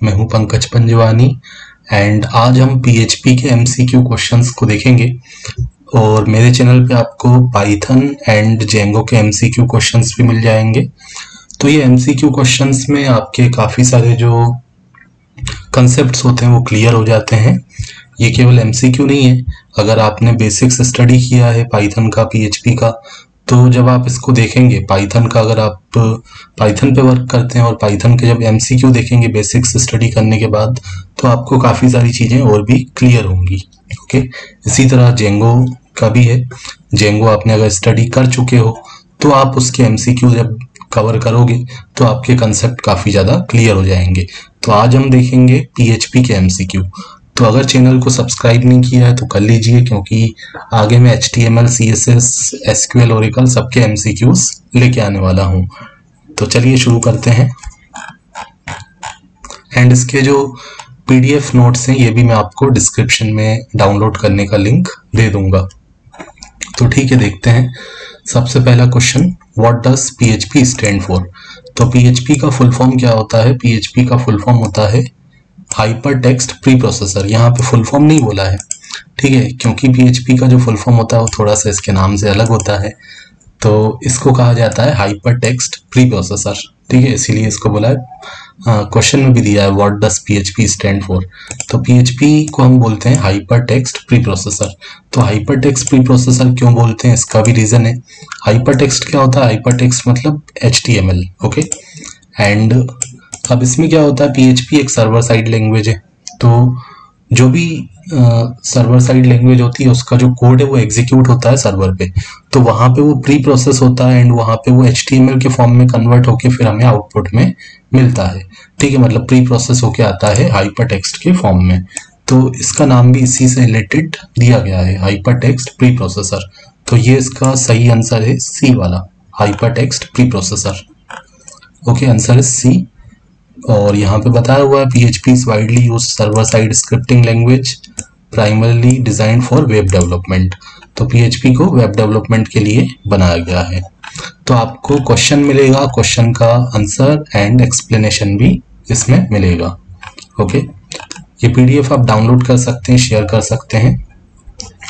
मैं हूं पंकज पंजवानी एंड आज हम पीएचपी के एमसीक्यू क्वेश्चंस को देखेंगे और मेरे चैनल पे आपको पाइथन एंड जेंगो के एमसीक्यू क्वेश्चंस भी मिल जाएंगे। तो ये एमसीक्यू क्वेश्चंस में आपके काफ़ी सारे जो कंसेप्ट्स होते हैं वो क्लियर हो जाते हैं। ये केवल एमसीक्यू नहीं है, अगर आपने बेसिक्स स्टडी किया है पाइथन का, पीएचपी का, तो जब आप इसको देखेंगे पाइथन का, अगर आप पाइथन पे वर्क करते हैं और पाइथन के जब एमसीक्यू देखेंगे बेसिक्स स्टडी करने के बाद, तो आपको काफ़ी सारी चीज़ें और भी क्लियर होंगी। ओके, इसी तरह जेंगो का भी है। जेंगो आपने अगर स्टडी कर चुके हो तो आप उसके एमसीक्यू जब कवर करोगे तो आपके कंसेप्ट काफ़ी ज़्यादा क्लियर हो जाएंगे। तो आज हम देखेंगे पीएचपी के एमसीक्यू। तो अगर चैनल को सब्सक्राइब नहीं किया है तो कर लीजिए, क्योंकि आगे मैं HTML, CSS, SQL, ओरेकल सबके MCQs लेके आने वाला हूँ। तो चलिए शुरू करते हैं। एंड इसके जो PDF नोट्स हैं ये भी मैं आपको डिस्क्रिप्शन में डाउनलोड करने का लिंक दे दूंगा। तो ठीक है, देखते हैं। सबसे पहला question, what does PHP stand for? तो PHP का फुल फॉर्म क्या होता है? PHP का फुल फॉर्म होता है हाइपर टेक्स्ट प्री प्रोसेसर। यहाँ पे फुल फॉर्म नहीं बोला है, ठीक है, क्योंकि PHP का जो फुल फॉर्म होता है वो थोड़ा सा इसके नाम से अलग होता है। तो इसको कहा जाता है हाइपर टेक्स्ट प्री प्रोसेसर, ठीक है, इसीलिए इसको बोला है। क्वेश्चन में भी दिया है what does PHP stand for. तो PHP को हम बोलते हैं हाइपर टेक्स्ट प्री प्रोसेसर। तो हाइपर टेक्स्ट प्री प्रोसेसर क्यों बोलते हैं, इसका भी रीजन है। हाइपर टेक्स्ट क्या होता है? हाइपर टेक्स्ट मतलब HTML, ओके। एंड अब इसमें क्या होता है, PHP एक सर्वर साइड लैंग्वेज है। तो जो भी सर्वर साइड लैंग्वेज होती है उसका जो कोड है वो एग्जीक्यूट होता है सर्वर पे, तो वहाँ पे वो प्री प्रोसेस होता है एंड वहाँ पे वो HTML के फॉर्म में कन्वर्ट होके फिर हमें आउटपुट में मिलता है, ठीक है, मतलब प्री प्रोसेस होके आता है हाइपर टेक्स्ट के फॉर्म में। तो इसका नाम भी इसी से रिलेटेड दिया गया है, हाइपर टेक्स्ट प्री प्रोसेसर। तो ये इसका सही आंसर है C वाला, hyper text pre processor. Okay, answer है C। और यहाँ पे बताया हुआ है PHP is widely used server side scripting language primarily design for web development. तो PHP को वेब डेवलपमेंट के लिए बनाया गया है। तो आपको क्वेश्चन मिलेगा, क्वेश्चन का आंसर एंड एक्सप्लेनेशन भी इसमें मिलेगा। ओके, ये PDF आप डाउनलोड कर सकते हैं, शेयर कर सकते हैं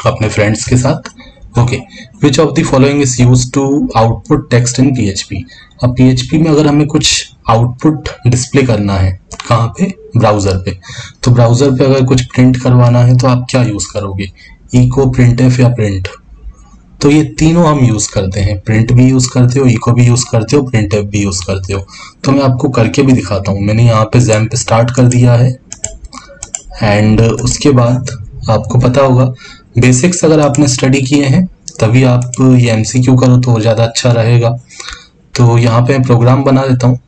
अपने फ्रेंड्स के साथ। Okay, which of the following is used to output text in PHP। अब PHP में अगर हमें कुछ आउटपुट डिस्प्ले करना है, कहाँ पे? ब्राउजर पे। तो ब्राउजर पे अगर कुछ प्रिंट करवाना है तो आप क्या यूज करोगे? इको, प्रिंटफ या प्रिंट। तो ये तीनों हम यूज करते हैं, प्रिंट भी यूज करते हो, इको भी यूज करते हो, प्रिंटफ भी यूज करते हो। तो मैं आपको करके भी दिखाता हूँ। मैंने यहाँ पे XAMPP स्टार्ट कर दिया है एंड उसके बाद आपको पता होगा बेसिक्स अगर आपने स्टडी किए हैं तभी आप ये MCQ करो तो ज़्यादा अच्छा रहेगा। तो यहाँ पे मैं प्रोग्राम बना देता हूँ।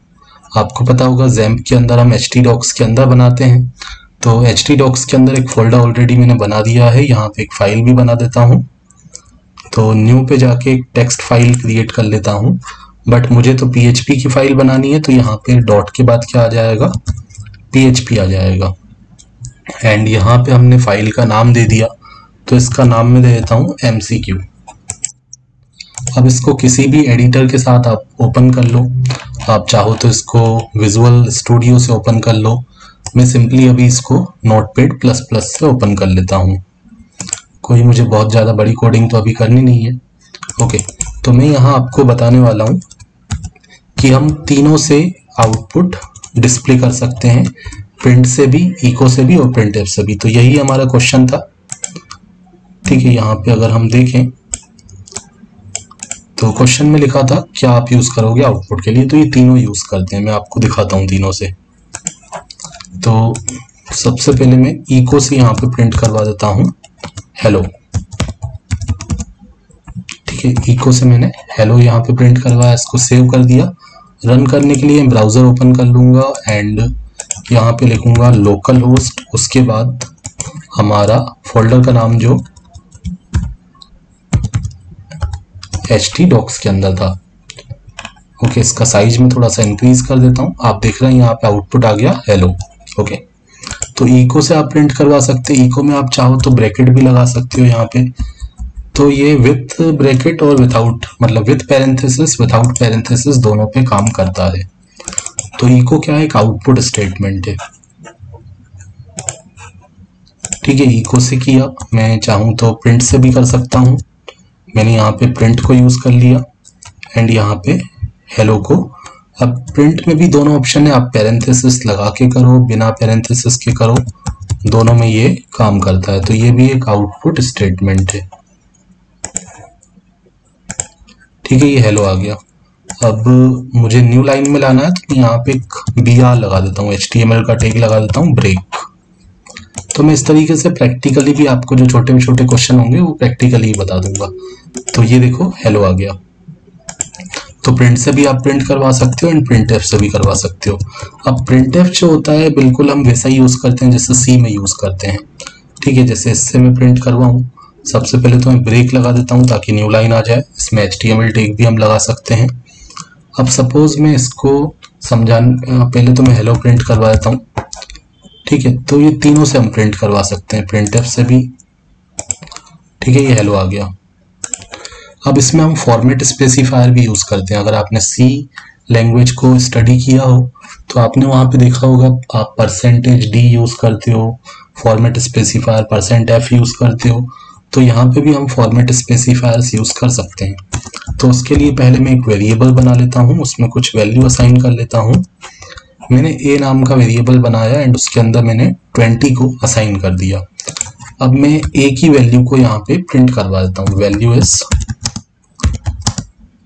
आपको पता होगा XAMPP के अंदर हम htdocs के अंदर बनाते हैं। तो htdocs के अंदर एक फोल्डर ऑलरेडी मैंने बना दिया है, यहाँ पे एक फाइल भी बना देता हूँ। तो न्यू पे जाके एक टेक्स्ट फाइल क्रिएट कर लेता हूँ, बट मुझे तो PHP की फाइल बनानी है, तो यहाँ पे डॉट के बाद क्या आ जाएगा? PHP आ जाएगा। एंड यहाँ पे हमने फाइल का नाम दे दिया, तो इसका नाम मैं दे देता हूँ MCQ। अब इसको किसी भी एडिटर के साथ आप ओपन कर लो, आप चाहो तो इसको विजुअल स्टूडियो से ओपन कर लो। मैं सिंपली अभी इसको नोटपैड++ से ओपन कर लेता हूँ। कोई मुझे बहुत ज़्यादा बड़ी कोडिंग तो अभी करनी नहीं है। ओके, तो मैं यहाँ आपको बताने वाला हूँ कि हम तीनों से आउटपुट डिस्प्ले कर सकते हैं, प्रिंट से भी, इको से भी और प्रिंटफ से भी। तो यही हमारा क्वेश्चन था, ठीक है। यहाँ पे अगर हम देखें तो क्वेश्चन में लिखा था क्या आप यूज करोगे आउटपुट के लिए, तो ये तीनों यूज करते हैं। मैं आपको दिखाता हूँ तीनों से। तो सबसे पहले मैं इको से यहाँ पे प्रिंट करवा देता हूँ हेलो, ठीक है। इको से मैंने हेलो यहाँ पे प्रिंट करवाया, इसको सेव कर दिया। रन करने के लिए ब्राउजर ओपन कर लूंगा एंड यहाँ पे लिखूंगा लोकल होस्ट, उसके बाद हमारा फोल्डर का नाम जो htdocs के अंदर था। ओके, इसका साइज में थोड़ा सा इंक्रीज कर देता हूँ। आप देख रहे हैं यहाँ पे आउटपुट आ गया हेलो। ओके, तो इको से आप प्रिंट करवा सकते हैं। इको में आप चाहो तो ब्रैकेट भी लगा सकते हो यहाँ पे। तो ये विथ ब्रैकेट और विदाउट, मतलब विथ पैरेंथेसिस, विदाउट पैरेंथेसिस दोनों पे काम करता है। तो इको क्या है, एक आउटपुट स्टेटमेंट है। ठीक है, इको से किया, मैं चाहूँ तो प्रिंट से भी कर सकता हूँ। मैंने यहाँ पे प्रिंट को यूज कर लिया एंड यहाँ पे हेलो को। अब प्रिंट में भी दोनों ऑप्शन है, आप पैरेंथेसिस लगा के करो, बिना पैरेंथेसिस के करो, दोनों में ये काम करता है। तो ये भी एक आउटपुट स्टेटमेंट है। ठीक है, ये हेलो आ गया। अब मुझे न्यू लाइन में लाना है तो यहाँ पे एक BR लगा देता हूँ, HTML का टैग लगा देता हूँ, ब्रेक। तो मैं इस तरीके से प्रैक्टिकली भी आपको जो छोटे छोटे क्वेश्चन होंगे वो प्रैक्टिकली बता दूंगा। तो ये देखो हेलो आ गया। तो प्रिंट से भी आप प्रिंट करवा सकते हो एंड प्रिंटफ से भी करवा सकते हो। अब प्रिंटफ जो होता है बिल्कुल हम वैसा ही यूज करते हैं जैसे सी में यूज करते हैं। ठीक है, जैसे इससे मैं प्रिंट करवाऊँ, सबसे पहले तो मैं ब्रेक लगा देता हूँ ताकि न्यू लाइन आ जाए। इसमें HTML टैग भी हम लगा सकते हैं। अब सपोज मैं इसको पहले तो मैं हेलो प्रिंट करवा देता हूँ। ठीक है, तो ये तीनों से हम प्रिंट करवा सकते हैं, प्रिंटफ से भी। ठीक है, ये हेलो आ गया। अब इसमें हम फॉर्मेट स्पेसिफायर भी यूज करते हैं। अगर आपने सी लैंग्वेज को स्टडी किया हो तो आपने वहां पे देखा होगा, आप %d यूज करते हो, फॉर्मेट स्पेसिफायर %f यूज करते हो। तो यहाँ पे भी हम फॉर्मेट स्पेसिफायर्स यूज कर सकते हैं। तो उसके लिए पहले मैं एक वेरिएबल बना लेता हूँ, उसमें कुछ वैल्यू असाइन कर लेता हूँ। मैंने a नाम का वेरिएबल बनाया एंड उसके अंदर मैंने 20 को असाइन कर दिया। अब मैं a की वैल्यू को यहाँ पे प्रिंट करवा देता हूँ, वैल्यू इज।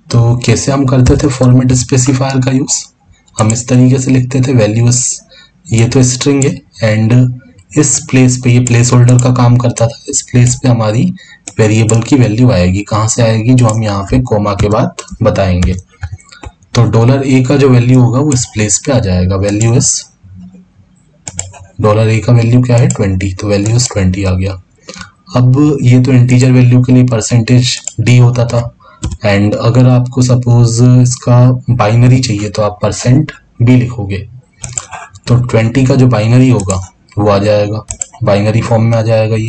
तो कैसे हम करते थे फॉर्मेट स्पेसिफायर का यूज, हम इस तरीके से लिखते थे, वैल्यू इज, ये तो स्ट्रिंग है एंड इस प्लेस पे, ये प्लेस होल्डर का काम करता था, इस प्लेस पे हमारी वेरिएबल की वैल्यू आएगी। कहाँ से आएगी, जो हम यहाँ पे कोमा के बाद बताएंगे। तो $a का जो वैल्यू होगा वो इस प्लेस पे आ जाएगा, वैल्यू इज $a का वैल्यू क्या है 20, तो वैल्यू इज 20 आ गया। अब ये तो इंटीजर वैल्यू के लिए %d होता था एंड अगर आपको सपोज इसका बाइनरी चाहिए तो आप %b लिखोगे, तो 20 का जो बाइनरी होगा वो आ जाएगा, बाइनरी फॉर्म में आ जाएगा ये।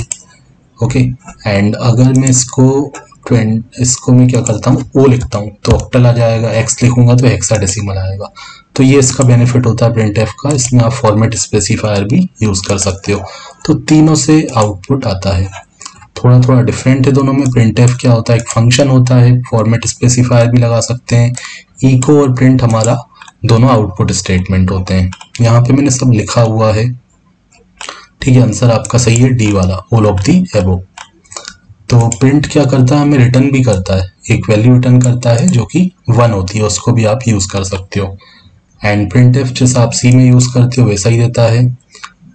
ओके, एंड अगर मैं इसको मैं क्या करता हूँ, ओ लिखता हूँ तो ऑक्टल आ जाएगा, एक्स लिखूंगा तो हेक्साडेसिमल आएगा। तो ये इसका बेनिफिट होता है प्रिंटफ का, इसमें आप फॉर्मेट स्पेसिफायर भी यूज कर सकते हो। तो तीनों से आउटपुट आता है, थोड़ा थोड़ा डिफरेंट है दोनों में। प्रिंटफ क्या होता है, एक फंक्शन होता है, फॉर्मेट स्पेसिफायर भी लगा सकते हैं। इको और प्रिंट हमारा दोनों आउटपुट स्टेटमेंट होते हैं। यहाँ पे मैंने सब लिखा हुआ है। ठीक है, आंसर आपका सही है, डी वाला, ऑल ऑफ दी एबो। तो प्रिंट क्या करता है, हमें रिटर्न भी करता है, एक वैल्यू रिटर्न करता है जो कि 1 होती है, उसको भी आप यूज कर सकते हो। एंड प्रिंटफ जैसा आप सी में यूज करते हो वैसा ही देता है।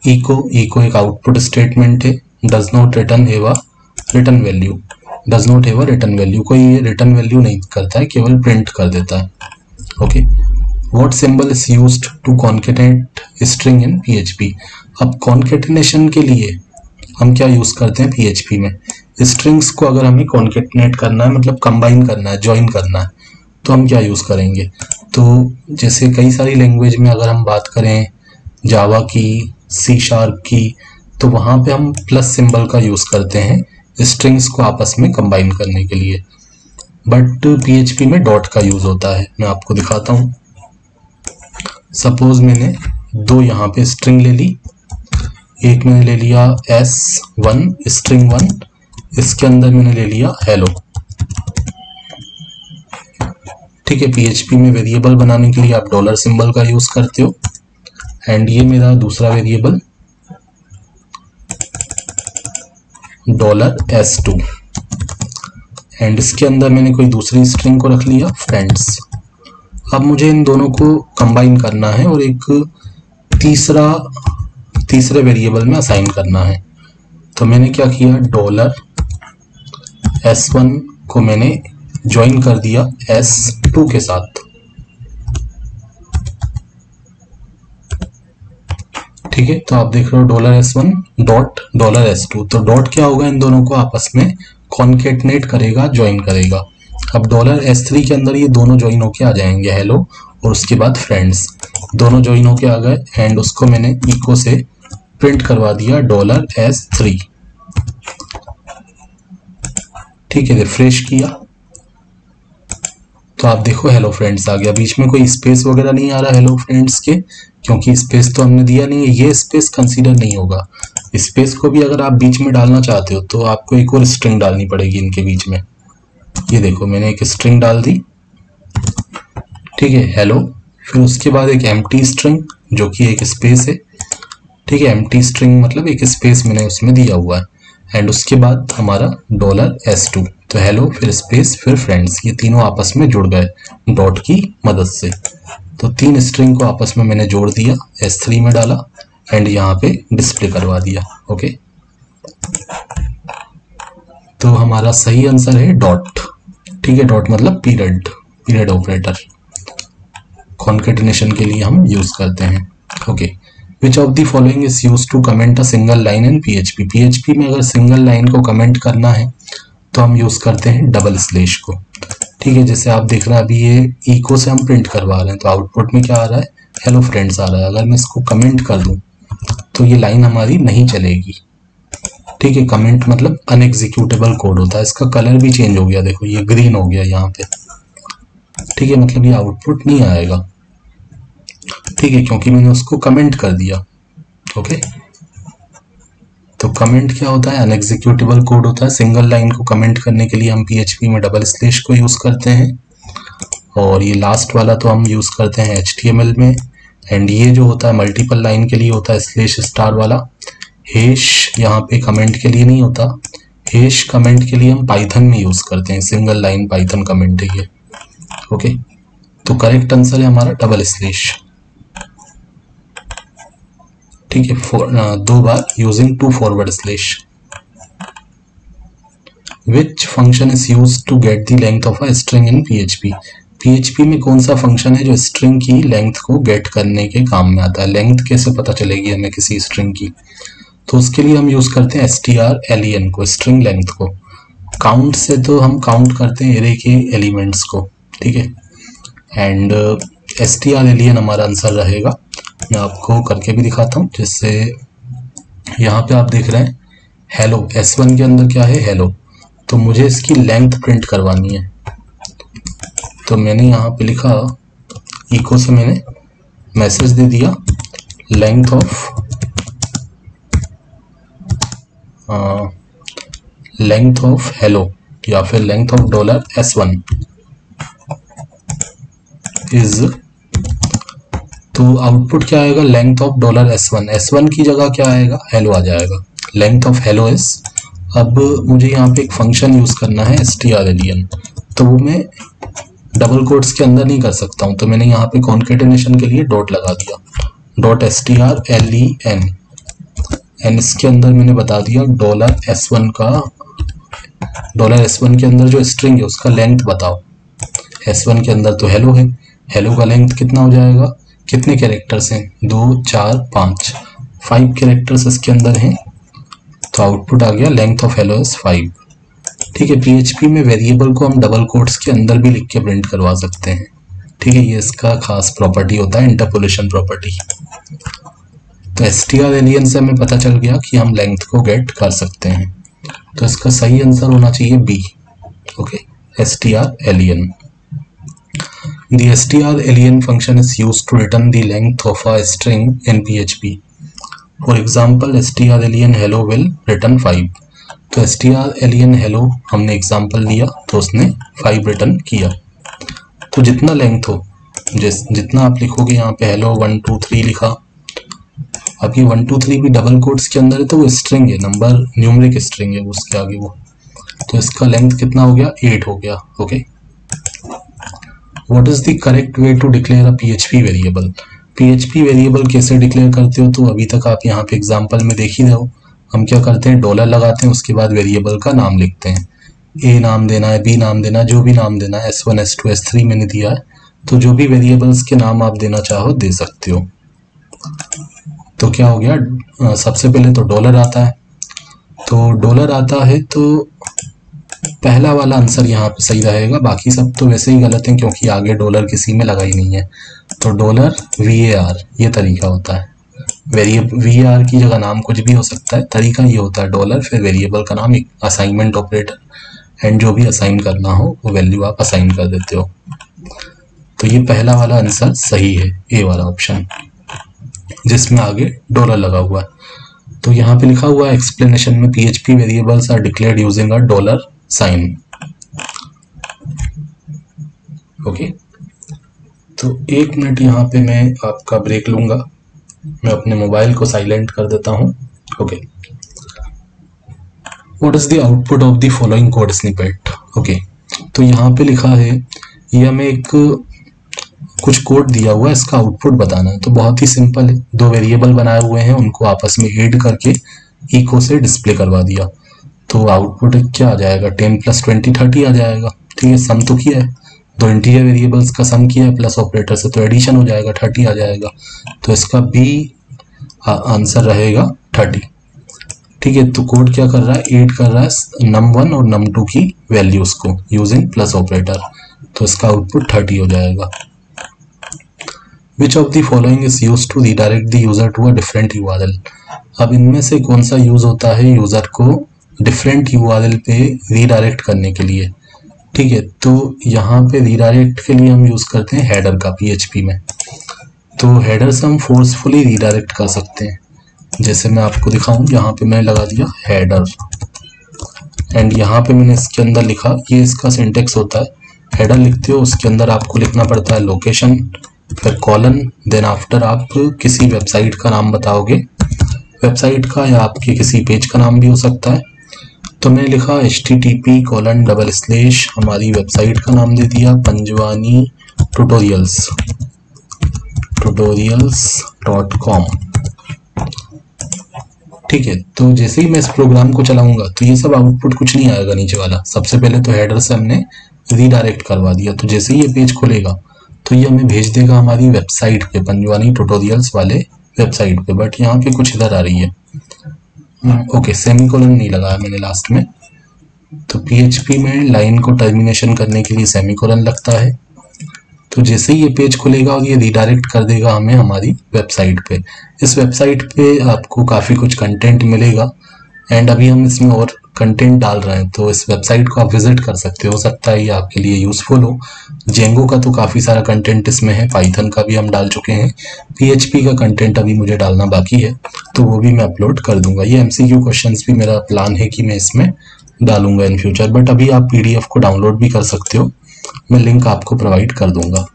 इको एक आउटपुट स्टेटमेंट है, does not return have return value, does not have return value, कोई ये रिटर्न वैल्यू नहीं करता है, केवल प्रिंट कर देता है। Okay, what symbol is used to concatenate string in PHP। अब कॉन्केटेनेशन के लिए हम क्या यूज करते हैं PHP में, स्ट्रिंग्स को अगर हमें कॉन्केटेनेट करना है, मतलब कंबाइन करना है, ज्वाइन करना है, तो हम क्या यूज करेंगे। तो जैसे कई सारी लैंग्वेज में अगर हम बात करें जावा की, C# की, तो वहां पे हम प्लस सिंबल का यूज करते हैं स्ट्रिंग्स को आपस में कंबाइन करने के लिए। बट PHP में डॉट का यूज होता है, मैं आपको दिखाता हूँ। सपोज मैंने 2 यहाँ पे स्ट्रिंग ले ली, एक मैंने ले लिया S1 स्ट्रिंग 1, इसके अंदर मैंने ले लिया हेलो। ठीक है, PHP में वेरिएबल बनाने के लिए आप डॉलर सिंबल का यूज करते हो एंड ये मेरा दूसरा वेरिएबल $S2 एंड इसके अंदर मैंने कोई दूसरी स्ट्रिंग को रख लिया फ्रेंड्स। अब मुझे इन दोनों को कंबाइन करना है और एक तीसरे वेरिएबल में असाइन करना है। तो मैंने क्या किया, $S1 को मैंने ज्वाइन कर दिया S2 के साथ। ठीक है, तो आप देख रहे हो $S1 डॉट $S2, तो डॉट क्या होगा, इन दोनों को आपस में कॉन्केटनेट करेगा, ज्वाइन करेगा। अब $S3 के अंदर ये दोनों ज्वाइन होके आ जाएंगे, हेलो और उसके बाद फ्रेंड्स, दोनों ज्वाइन होके आ गए एंड उसको मैंने इको से प्रिंट करवा दिया $S3। ठीक है, रिफ्रेश किया। तो आप देखो हेलो फ्रेंड्स आ गया, बीच में कोई स्पेस वगैरह नहीं आ रहा हेलो फ्रेंड्स के, क्योंकि स्पेस तो हमने दिया नहीं है, ये स्पेस कंसीडर नहीं होगा। स्पेस को भी अगर आप बीच में डालना चाहते हो तो आपको एक और स्ट्रिंग डालनी पड़ेगी इनके बीच में। ये देखो मैंने एक स्ट्रिंग डाल दी, ठीक है, हेलो, फिर उसके बाद एक एम्प्टी स्ट्रिंग जो कि एक स्पेस है, ठीक है, एम्प्टी स्ट्रिंग मतलब एक स्पेस मैंने उसमें दिया हुआ है, एंड उसके बाद हमारा $S2, तो हेलो फिर स्पेस फिर फ्रेंड्स, ये तीनों आपस में जुड़ गए डॉट की मदद से। तो 3 स्ट्रिंग को आपस में मैंने जोड़ दिया, S3 में डाला एंड यहाँ पे डिस्प्ले करवा दिया। ओके, तो हमारा सही आंसर है डॉट, ठीक है, डॉट मतलब पीरियड ऑपरेटर कॉन्केटिनेशन के लिए हम यूज करते हैं। Okay, which of the following is use to comment a single line in PHP। PHP में अगर सिंगल लाइन को कमेंट करना है तो हम यूज करते हैं डबल स्लैश को, ठीक है। जैसे आप देख रहे हैं अभी ये इको से हम प्रिंट करवा रहे हैं, तो आउटपुट में क्या आ रहा है, हेलो फ्रेंड्स आ रहा है। अगर मैं इसको कमेंट कर दूं तो ये लाइन हमारी नहीं चलेगी, ठीक है। कमेंट मतलब अनएग्जीक्यूटेबल कोड होता है, इसका कलर भी चेंज हो गया, देखो ये ग्रीन हो गया यहाँ पे, ठीक है, मतलब ये आउटपुट नहीं आएगा, ठीक है, क्योंकि मैंने उसको कमेंट कर दिया। ओके, तो कमेंट क्या होता है, अनएग्जीक्यूटेबल कोड होता है। सिंगल लाइन को कमेंट करने के लिए हम PHP में डबल स्लैश को यूज करते हैं, और ये लास्ट वाला तो हम यूज करते हैं HTML में, एंड ये जो होता है मल्टीपल लाइन के लिए होता है स्लैश स्टार वाला। हैश यहाँ पे कमेंट के लिए नहीं होता, हैश कमेंट के लिए हम पाइथन में यूज करते हैं, सिंगल लाइन पाइथन कमेंट है ये। ओके, तो करेक्ट आंसर है हमारा डबल स्लैश, ठीक है, 2 बार using 2 forward slash. Which function is use to get the length of a string in PHP। PHP में कौन सा फंक्शन है जो स्ट्रिंग की लेंथ को गेट करने के काम में आता है। लेंथ कैसे पता चलेगी हमें किसी स्ट्रिंग की, तो उसके लिए हम यूज करते हैं strlen को, स्ट्रिंग लेंथ को। काउंट से तो हम काउंट करते हैं एरे के एलिमेंट्स को, ठीक है, एंड strlen हमारा आंसर रहेगा। मैं आपको करके भी दिखाता हूँ, जिससे यहाँ पे आप देख रहे हैं हेलो, S1 के अंदर क्या है, हेलो, तो मुझे इसकी लेंथ प्रिंट करवानी है, तो मैंने यहाँ पे लिखा इको से मैंने मैसेज दे दिया लेंथ ऑफ हेलो, या फिर लेंथ ऑफ $S1 इज, तो आउटपुट क्या आएगा, लेंथ ऑफ $S1, S1 की जगह क्या आएगा, हेलो आ जाएगा, लेंथ ऑफ हेलो इज। अब मुझे यहाँ पे एक फंक्शन यूज करना है strlen, तो वो मैं डबल कोट्स के अंदर नहीं कर सकता हूँ, तो मैंने यहाँ पे कॉन्केटिनेशन के लिए डॉट लगा दिया, .strlen, एंड इसके अंदर मैंने बता दिया $S1 का, $S1 के अंदर जो स्ट्रिंग है उसका लेंथ बताओ। S1 के अंदर तो हेलो है, हेलो का लेंथ कितना हो जाएगा, कितने कैरेक्टर्स हैं, 2 4 5 कैरेक्टर्स इसके अंदर हैं, तो आउटपुट आ गया लेंथ ऑफ हेलो इज 5, ठीक है। PHP में वेरिएबल को हम डबल कोट्स के अंदर भी लिख के प्रिंट करवा सकते हैं, ठीक है, ये इसका खास प्रॉपर्टी होता है, इंटरपोलेशन प्रॉपर्टी। तो strlen से हमें पता चल गया कि हम लेंथ को गेट कर सकते हैं, तो इसका सही आंसर होना चाहिए B। Okay, strlen। The strlen function is used to return the length of a string in PHP. For example, strlen hello will return 5. तो strlen hello हमने एग्जाम्पल लिया तो उसने 5 रिटर्न किया। तो जितना लेंथ हो, जितना आप लिखोगे, यहाँ पे हेलो 1 2 3 लिखा, अब ये 1 2 3 भी डबल कोट्स के अंदर है, तो वो स्ट्रिंग है, नंबर न्यूमरिक स्ट्रिंग है उसके आगे वो, तो इसका लेंथ कितना हो गया, 8 हो गया। Okay, what is the correct way to declare a PHP वेरिएबल। PHP वेरिएबल कैसे डिक्लेयर करते हो, तो अभी तक आप यहाँ पे एग्जाम्पल में देख ही रहे हो, हम क्या करते हैं, डॉलर लगाते हैं, उसके बाद वेरिएबल का नाम लिखते हैं, A नाम देना है, B नाम देना है, जो भी नाम देना है, S1 S2 S3 मैंने दिया है, तो जो भी वेरिएबल्स के नाम आप देना चाहो दे सकते हो। तो क्या हो गया, सबसे पहले तो डॉलर आता है, तो डॉलर आता है तो पहला वाला आंसर यहाँ पे सही रहेगा, बाकी सब तो वैसे ही गलत है क्योंकि आगे डॉलर किसी में लगा ही नहीं है। तो $var ये तरीका होता है, var की जगह नाम कुछ भी हो सकता है, तरीका ये होता है डॉलर फिर वेरिएबल का नाम, एक असाइनमेंट ऑपरेटर, एंड जो भी असाइन करना हो वो वैल्यू आप असाइन कर देते हो। तो ये पहला वाला आंसर सही है, ए वाला ऑप्शन, जिसमें आगे डॉलर लगा हुआ है। तो यहाँ पे लिखा हुआ है एक्सप्लेनेशन में PHP variables are declared using a dollar sign. Okay, तो 1 मिनट यहाँ पे मैं आपका ब्रेक लूंगा, मैं अपने मोबाइल को साइलेंट कर देता हूँ। Okay, what is the output of the following code snippet. Okay, तो यहाँ पे लिखा है, ये हमें एक कुछ कोड दिया हुआ है, इसका आउटपुट बताना है। तो बहुत ही सिंपल है, 2 वेरिएबल बनाए हुए हैं, उनको आपस में ऐड करके इको से डिस्प्ले करवा दिया। तो आउटपुट क्या आ जाएगा, 10 + 20 30 आ जाएगा। ठीक है, सम तो किया है, 2 इंटीजर वेरिएबल्स का सम किया है प्लस ऑपरेटर से, तो एडिशन हो जाएगा, 30 आ जाएगा। तो इसका बी आंसर रहेगा 30। ठीक है, तो कोड क्या कर रहा है, ऐड कर रहा है num1 और num2 की वैल्यूज को यूजिंग प्लस ऑपरेटर, तो इसका आउटपुट 30 हो जाएगा। Which of the following is used to redirect the user to a different URL। अब इनमें से कौन सा यूज होता है यूजर को डिफरेंट URL पे रीडायरेक्ट करने के लिए। ठीक है, तो यहाँ पे रीडायरेक्ट के लिए हम यूज करते हैं हेडर का PHP में। तो हेडर से हम फोर्सफुली रीडायरेक्ट कर सकते हैं, जैसे मैं आपको दिखाऊं, यहाँ पे मैं लगा दिया हेडर, एंड यहाँ पे मैंने इसके अंदर लिखा, ये इसका सिंटेक्स होता है, हेडर लिखते हो उसके अंदर आपको लिखना पड़ता है लोकेशन, फिर कॉलन, देन आफ्टर आप किसी वेबसाइट का नाम बताओगे, वेबसाइट का या आपके किसी पेज का नाम भी हो सकता है। तो मैंने लिखा http:// हमारी वेबसाइट का नाम दे दिया पंजवानी tutorials.com। ठीक है, तो जैसे ही मैं इस प्रोग्राम को चलाऊंगा तो ये सब आउटपुट कुछ नहीं आएगा नीचे वाला। सबसे पहले तो हेडर से हमने रीडायरेक्ट करवा दिया, तो जैसे ही ये पेज खुलेगा तो ये हमें भेज देगा हमारी वेबसाइट पे, पंजवानी ट्यूटोरियल्स वाले वेबसाइट पे। बट यहाँ पे कुछ इधर आ रही है, ओके, सेमीकोलन नहीं लगाया मैंने लास्ट में। तो PHP में लाइन को टर्मिनेशन करने के लिए सेमीकोलन लगता है। तो जैसे ही ये पेज खुलेगा और ये रीडायरेक्ट कर देगा हमें हमारी वेबसाइट पे। इस वेबसाइट पे आपको काफ़ी कुछ कंटेंट मिलेगा, एंड अभी हम इसमें और कंटेंट डाल रहे हैं, तो इस वेबसाइट को आप विजिट कर सकते हो सकता है ये आपके लिए यूजफुल हो। जेंगो का तो काफ़ी सारा कंटेंट इसमें है, पाइथन का भी हम डाल चुके हैं, PHP का कंटेंट अभी मुझे डालना बाकी है, तो वो भी मैं अपलोड कर दूंगा। ये MCQ क्वेश्चंस भी मेरा प्लान है कि मैं इसमें डालूंगा इन फ्यूचर, बट अभी आप PDF को डाउनलोड भी कर सकते हो, मैं लिंक आपको प्रोवाइड कर दूंगा।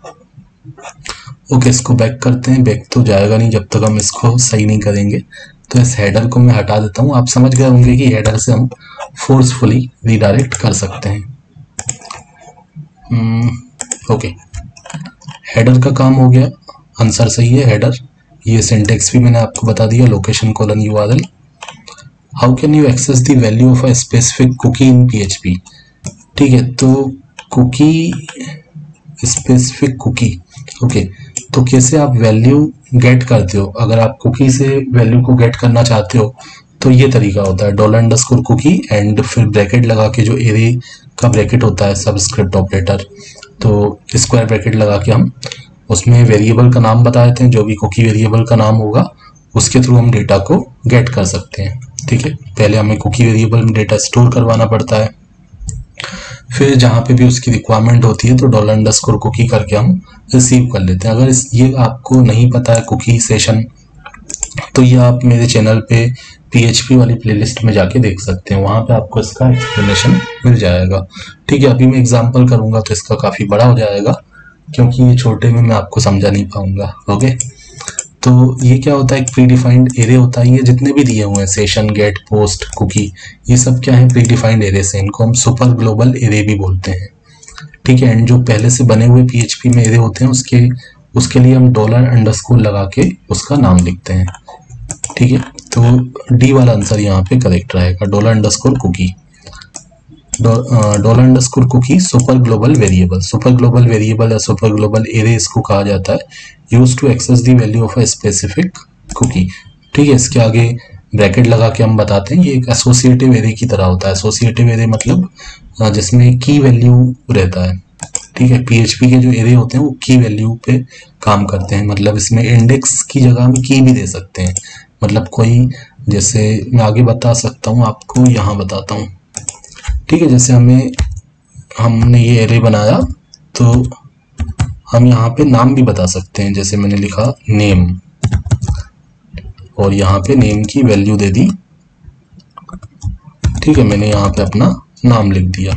ओके, इसको बैक करते हैं, बैक तो जाएगा नहीं जब तक हम इसको सही नहीं करेंगे। तो इस हेडर को मैं हटा देता हूँ। आप समझ गए होंगे कि हेडर से हम फोर्सफुली रीडायरेक्ट कर सकते हैं। ओके, हेडर का काम हो गया, आंसर सही है हेडर। ये सिंटेक्स भी मैंने आपको बता दिया, location colon URL। How can you access the value of a specific cookie in PHP। ठीक है, तो कुकी, स्पेसिफिक कुकी, ओके, तो कैसे आप वैल्यू गेट करते हो। अगर आप कुकी से वैल्यू को गेट करना चाहते हो तो ये तरीका होता है, $_cookie एंड फिर ब्रैकेट लगा के, जो एरे का ब्रैकेट होता है सबस्क्रिप्ट ऑपरेटर, तो स्क्वायर ब्रैकेट लगा के हम उसमें वेरिएबल का नाम बता देते हैं, जो भी कुकी वेरिएबल का नाम होगा उसके थ्रू हम डेटा को गेट कर सकते हैं। ठीक है, पहले हमें कुकी वेरिएबल में डेटा स्टोर करवाना पड़ता है, फिर जहाँ पे भी उसकी रिक्वायरमेंट होती है तो $_cookie करके हम रिसीव कर लेते हैं। अगर ये आपको नहीं पता है कुकी सेशन, तो ये आप मेरे चैनल पे PHP वाली प्लेलिस्ट में जाके देख सकते हैं, वहाँ पे आपको इसका एक्सप्लेनेशन मिल जाएगा। ठीक है, अभी मैं एग्जांपल करूँगा तो इसका काफ़ी बड़ा हो जाएगा, क्योंकि ये छोटे में मैं आपको समझा नहीं पाऊँगा। ओके, तो ये क्या होता है, एक प्री डिफाइंड एरे होता है। ये जितने भी दिए हुए हैं, सेशन, गेट, पोस्ट, कुकी, ये सब क्या है, प्री डिफाइंड एरे से, इनको हम सुपर ग्लोबल एरे भी बोलते हैं। ठीक है, एंड जो पहले से बने हुए PHP में एरे होते हैं उसके लिए हम $_ लगा के उसका नाम लिखते हैं। ठीक है, तो डी वाला आंसर यहाँ पे करेक्ट रहेगा, $_cookie। $_ Super global variable, super global variable या सुपर ग्लोबल एरे इसको कहा जाता है, use to access the value of a specific cookie. ठीक है, इसके आगे ब्रैकेट लगा के हम बताते हैं, ये एक एसोसिएटिव एरे की तरह होता है। एसोसिएटिव एरे मतलब जिसमें की वैल्यू रहता है। ठीक है, PHP के जो एरे होते हैं वो की वैल्यू पे काम करते हैं, मतलब इसमें इंडेक्स की जगह हम की भी दे सकते हैं। मतलब कोई, जैसे मैं आगे बता सकता हूँ आपको, यहाँ बताता हूँ। ठीक है, जैसे हमने ये एरे बनाया, तो हम यहाँ पे नाम भी बता सकते हैं, जैसे मैंने लिखा नेम और यहाँ पे नेम की वैल्यू दे दी। ठीक है, मैंने यहाँ पे अपना नाम लिख दिया।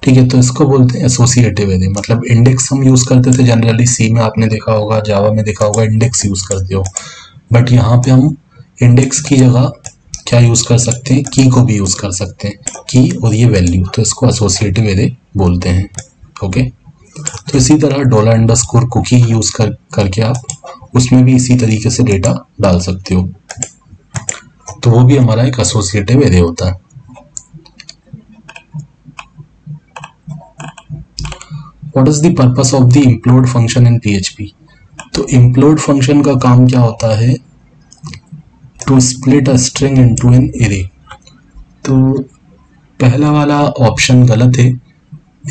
ठीक है, तो इसको बोलते हैं एसोसिएटिव एरे। मतलब इंडेक्स हम यूज करते थे जनरली, सी में आपने देखा होगा, जावा में देखा होगा, इंडेक्स यूज करते हो। बट यहाँ पे हम इंडेक्स की जगह क्या यूज कर सकते हैं, की को भी यूज कर सकते हैं, की और ये वैल्यू, तो इसको एसोसिएटिव एरे बोलते हैं। ओके, तो इसी तरह $_cookie यूज करके आप उसमें भी इसी तरीके से डेटा डाल सकते हो, तो वो भी हमारा एक एसोसिएटिव एरे होता है। What is the purpose of the implode function in PHP? तो implode function का काम क्या होता है, to split a string into an array। तो पहला वाला ऑप्शन गलत है।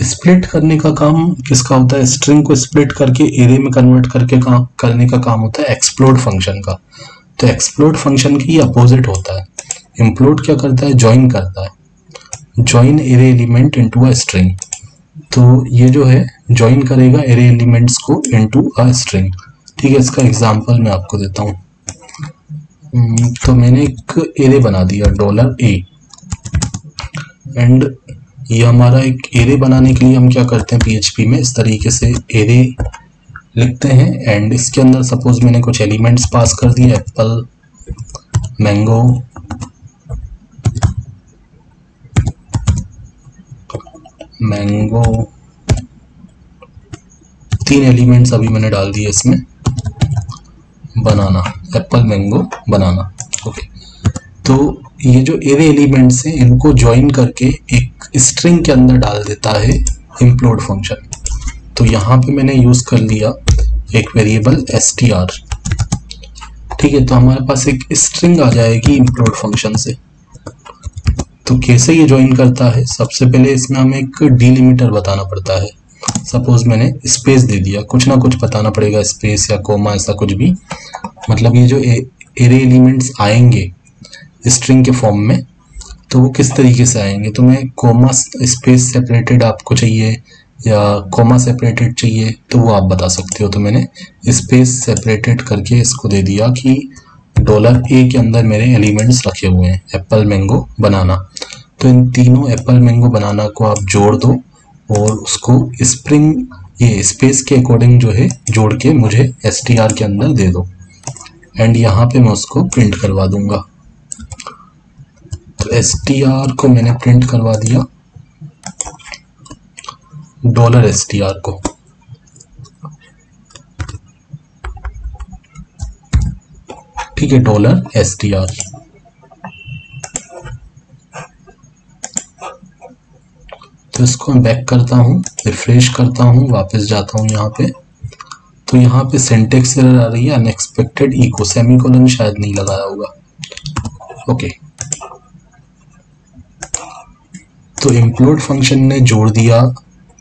स्प्लिट करने का काम किसका होता है, स्ट्रिंग को स्प्लिट करके एरे में कन्वर्ट करके करने का काम होता है एक्सप्लोड फंक्शन का। तो एक्सप्लोड फंक्शन की अपोजिट होता है। इम्प्लोड क्या करता है, ज्वाइन करता है, join array element into a string. तो ये जो है ज्वाइन करेगा एरे एलिमेंट्स को इनटू अ स्ट्रिंग। ठीक है, इसका एग्जांपल मैं आपको देता हूँ। तो मैंने एक एरे बना दिया $A एंड ये हमारा एक एरे बनाने के लिए हम क्या करते हैं PHP में, इस तरीके से एरे लिखते हैं एंड इसके अंदर सपोज मैंने कुछ एलिमेंट्स पास कर दिए, एप्पल, मैंगो, तीन एलिमेंट्स अभी मैंने डाल दिए इसमें, बनाना, एप्पल, मैंगो, बनाना। ओके, तो ये जो एरे एलिमेंट्स हैं इनको ज्वाइन करके एक स्ट्रिंग के अंदर डाल देता है इम्प्लोड फंक्शन। तो यहाँ पे मैंने यूज कर लिया एक वेरिएबल str। ठीक है, तो हमारे पास एक स्ट्रिंग आ जाएगी इम्प्लोड फंक्शन से। तो कैसे ये ज्वाइन करता है, सबसे पहले इसमें हमें एक डिलिमिटर बताना पड़ता है। सपोज मैंने स्पेस दे दिया, कुछ ना कुछ बताना पड़ेगा, स्पेस या कोमा, ऐसा कुछ भी। मतलब ये जो एरे एलिमेंट्स आएंगे स्ट्रिंग के फॉर्म में, तो वो किस तरीके से आएंगे। तो मैं कोमा स्पेस सेपरेटेड आपको चाहिए या कोमा सेपरेटेड चाहिए, तो वो आप बता सकते हो। तो मैंने स्पेस सेपरेटेड करके इसको दे दिया कि $A के अंदर मेरे एलिमेंट्स रखे हुए हैं, एप्पल, मैंगो, बनाना। तो इन तीनों एप्पल, मैंगो, बनाना को आप जोड़ दो और उसको स्प्रिंग ये स्पेस के अकॉर्डिंग जो है जोड़ के मुझे str के अंदर दे दो एंड यहाँ पे मैं उसको प्रिंट करवा दूंगा। तो str को मैंने प्रिंट करवा दिया, $str को। ठीक है, $str। तो इसको मैं बैक करता हूँ, रिफ्रेश करता हूँ, वापस जाता हूँ यहाँ पे। तो यहाँ पे सिंटेक्स एरर आ रही है, अनएक्सपेक्टेड इको, सेमीकोलन शायद नहीं लगाया होगा। ओके, तो इम्प्लोड फंक्शन ने जोड़ दिया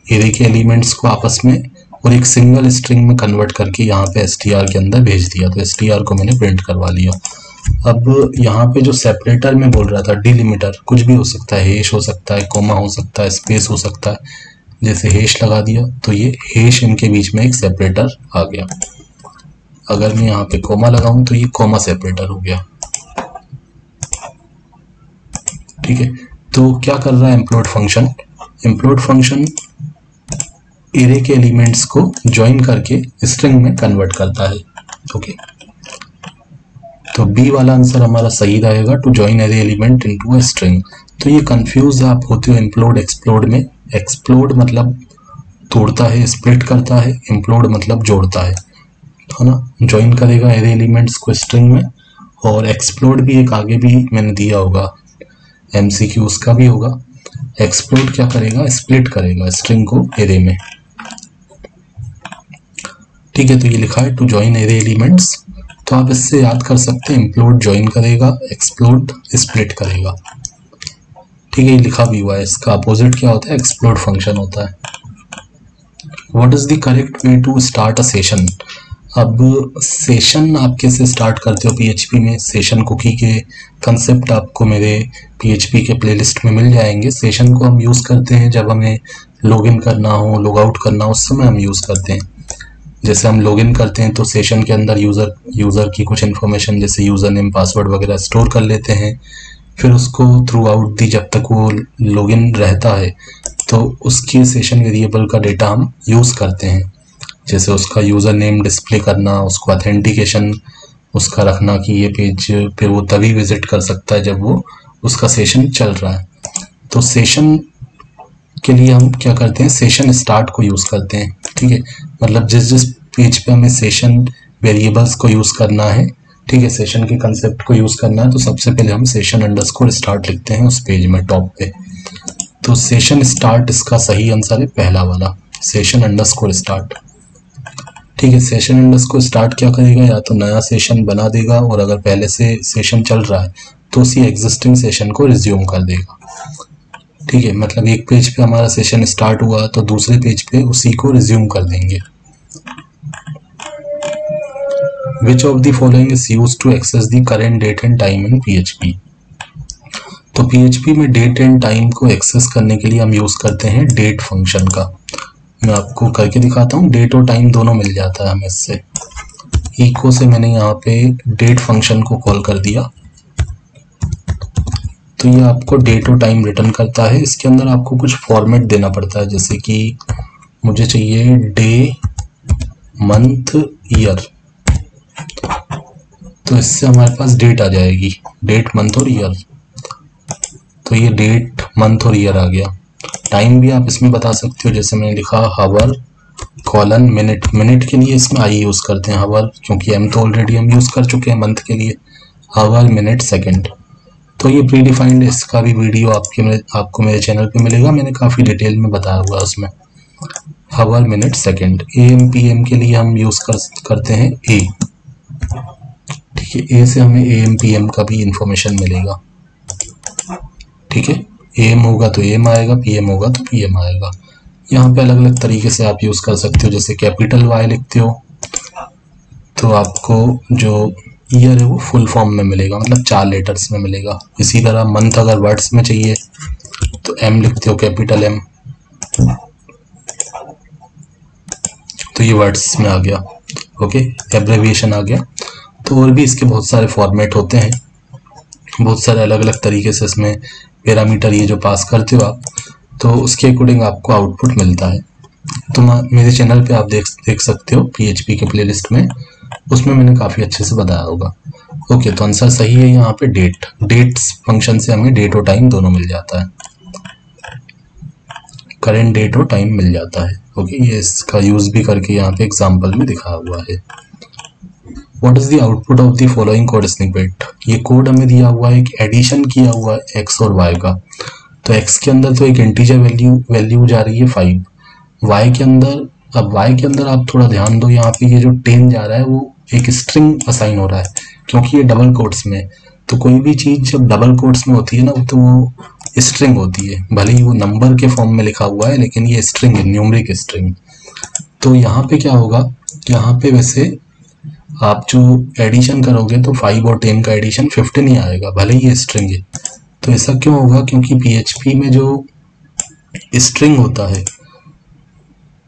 एरे के एलिमेंट्स को आपस में और एक सिंगल स्ट्रिंग में कन्वर्ट करके यहाँ पे str के अंदर भेज दिया। तो str को मैंने प्रिंट करवा लिया। अब यहाँ पे जो सेपरेटर में बोल रहा था, डिलिमिटर, कुछ भी हो सकता है, हैश हो सकता है, कोमा हो सकता है, स्पेस हो सकता है। जैसे हैश लगा दिया तो ये हैश इनके बीच में एक सेपरेटर आ गया। अगर मैं यहाँ पे कोमा लगाऊं तो ये कोमा सेपरेटर हो गया। ठीक है, तो क्या कर रहा है implode function, implode function array के एलिमेंट्स को ज्वाइन करके स्ट्रिंग में कन्वर्ट करता है। ओके, तो बी वाला आंसर हमारा सही रहेगा, to join array element into a string. तो ये कंफ्यूज आप होते हो इम्प्लोड एक्सप्लोड में। एक्सप्लोड मतलब तोड़ता है, स्प्लिट करता है, इम्प्लोड मतलब जोड़ता है ना, ज्वाइन करेगा एरे एलिमेंट्स को स्ट्रिंग में। और एक्सप्लोड भी एक आगे भी मैंने दिया होगा MCQ, उसका भी होगा। एक्सप्लोड क्या करेगा, स्प्लिट करेगा स्ट्रिंग को एरे में। ठीक है, तो ये लिखा है टू ज्वाइन एरे एलिमेंट्स। तो आप इससे याद कर सकते हैं, इम्प्लोड ज्वाइन करेगा, एक्सप्लोड स्प्लिट करेगा। ठीक है, ये लिखा भी हुआ है। इसका अपोजिट क्या होता है, एक्सप्लोड फंक्शन होता है। What is the correct way to start a session. अब सेशन आप कैसे स्टार्ट करते हो PHP में, सेशन कुकी के कंसेप्ट आपको मेरे PHP के प्लेलिस्ट में मिल जाएंगे। सेशन को हम यूज़ करते हैं जब हमें लॉगिन करना हो, लॉग आउट करना हो, उस समय हम यूज़ करते हैं। जैसे हम लॉगिन करते हैं तो सेशन के अंदर यूज़र की कुछ इन्फॉर्मेशन जैसे यूज़र नेम पासवर्ड वगैरह स्टोर कर लेते हैं, फिर उसको थ्रू आउट दी जब तक वो लॉगिन रहता है तो उसकी सेशन वेरिएबल का डेटा हम यूज़ करते हैं, जैसे उसका यूज़र नेम डिस्प्ले करना, उसको ऑथेंटिकेशन उसका रखना कि ये पेज पे वो तभी विजिट कर सकता है जब वो उसका सेशन चल रहा है। तो सेशन के लिए हम क्या करते हैं, सेशन स्टार्ट को यूज़ करते हैं, ठीक है। मतलब जिस पेज पे हमें सेशन वेरिएबल्स को यूज़ करना है, ठीक है, सेशन के कंसेप्ट को यूज़ करना है, तो सबसे पहले हम सेशन अंडरस्कोर स्टार्ट लिखते हैं उस पेज में टॉप पे। तो सेशन स्टार्ट इसका सही आंसर है पहला वाला, सेशन अंडरस्कोर स्टार्ट, ठीक है। सेशन अंडरस्कोर स्टार्ट क्या करेगा, या तो नया सेशन बना देगा और अगर पहले से सेशन चल रहा है तो उसी एग्जिस्टिंग सेशन को रिज्यूम कर देगा, ठीक है। मतलब एक पेज पे हमारा सेशन स्टार्ट हुआ तो दूसरे पेज पे उसी को रिज्यूम कर देंगे। Which of the following is used to access the current date and time in PHP? तो PHP में डेट एंड टाइम को एक्सेस करने के लिए हम यूज़ करते हैं डेट फंक्शन का। मैं आपको करके दिखाता हूँ, डेट और टाइम दोनों मिल जाता है हमें इससे। इको से मैंने यहाँ पे डेट फंक्शन को कॉल कर दिया तो ये आपको डेट और टाइम रिटर्न करता है। इसके अंदर आपको कुछ फॉर्मेट देना पड़ता है, जैसे कि मुझे चाहिए डे मंथ ईयर, तो इससे हमारे पास डेट आ जाएगी, डेट मंथ और ईयर। तो ये डेट मंथ और ईयर आ गया। टाइम भी आप इसमें बता सकते हो, जैसे मैंने लिखा हावर कॉलन मिनट, मिनट के लिए इसमें आई यूज़ करते हैं हावर, क्योंकि एम तो ऑलरेडी हम यूज़ कर चुके हैं मंथ के लिए, हावर मिनट सेकंड। तो ये प्री डिफाइंड, इसका भी वीडियो आपको मेरे चैनल पे मिलेगा, मैंने काफ़ी डिटेल में बताया हुआ है उसमें। हावर मिनट सेकंड। AM PM के लिए हम यूज़ करते हैं ए, ठीक है। ए से हमें AM PM का भी इंफॉर्मेशन मिलेगा, ठीक है। AM होगा तो AM आएगा, PM होगा तो PM आएगा। यहाँ पे अलग अलग तरीके से आप यूज़ कर सकते हो, जैसे कैपिटल Y लिखते हो तो आपको जो ईयर है वो फुल फॉर्म में मिलेगा, मतलब 4 लेटर्स में मिलेगा। इसी तरह मंथ अगर वर्ड्स में चाहिए तो M लिखते हो, कैपिटल M, तो ये वर्ड्स में आ गया, ओके, एब्रेविएशन आ गया। तो और भी इसके बहुत सारे फॉर्मेट होते हैं, बहुत सारे अलग अलग तरीके से इसमें पैरामीटर ये जो पास करते हो आप, तो उसके अकॉर्डिंग आपको आउटपुट मिलता है। तो मेरे चैनल पे आप देख सकते हो PHP के प्लेलिस्ट में, उसमें मैंने काफ़ी अच्छे से बताया होगा। ओके, तो आंसर सही है यहाँ पे डेट। डेट्स फंक्शन से हमें डेट और टाइम दोनों मिल जाता है, करेंट डेट और टाइम मिल जाता है। ओके, ये इसका यूज़ भी करके यहाँ पे एग्जाम्पल में दिखाया हुआ है। What is the output of the following code snippet? ये कोड हमें दिया हुआ है, एक एडिशन किया हुआ है x और y का। तो x के अंदर तो एक इंटीजर वैल्यू जा रही है 5, y के अंदर, अब y के अंदर आप थोड़ा ध्यान दो, यहाँ पे ये जो 10 जा रहा है वो एक स्ट्रिंग असाइन हो रहा है, क्योंकि ये डबल कोट्स में। तो कोई भी चीज़ जब डबल कोट्स में होती है ना तो वो स्ट्रिंग होती है, भले ही वो नंबर के फॉर्म में लिखा हुआ है लेकिन ये स्ट्रिंग है, न्यूमरिक स्ट्रिंग। तो यहाँ पे क्या होगा, यहाँ पे वैसे आप जो एडिशन करोगे तो 5 और 10 का एडिशन 15 ही आएगा, भले ही ये स्ट्रिंग है। तो ऐसा क्यों होगा, क्योंकि PHP में जो स्ट्रिंग होता है,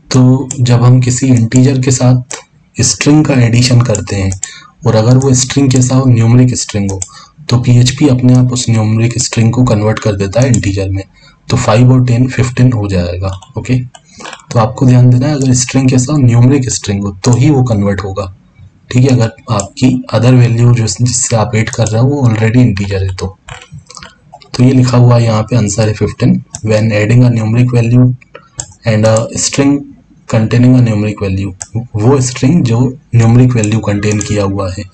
तो जब हम किसी इंटीजर के साथ स्ट्रिंग का एडिशन करते हैं और अगर वो स्ट्रिंग के साथ न्यूमरिक स्ट्रिंग हो तो PHP अपने आप उस न्यूमरिक स्ट्रिंग को कन्वर्ट कर देता है इंटीजर में। तो 5 और 10 15 हो जाएगा, ओके। तो आपको ध्यान देना है, अगर स्ट्रिंग के साथ न्यूमरिक स्ट्रिंग हो तो ही वो कन्वर्ट होगा, ठीक है। अगर आपकी अदर वैल्यू जिससे आप एड कर रहे हो वो ऑलरेडी इंटीजर है तो ये लिखा हुआ है यहाँ पे, आंसर है 15। When adding a numeric value and a string containing a numeric value, वो स्ट्रिंग जो न्यूमरिक वैल्यू कंटेन किया हुआ है,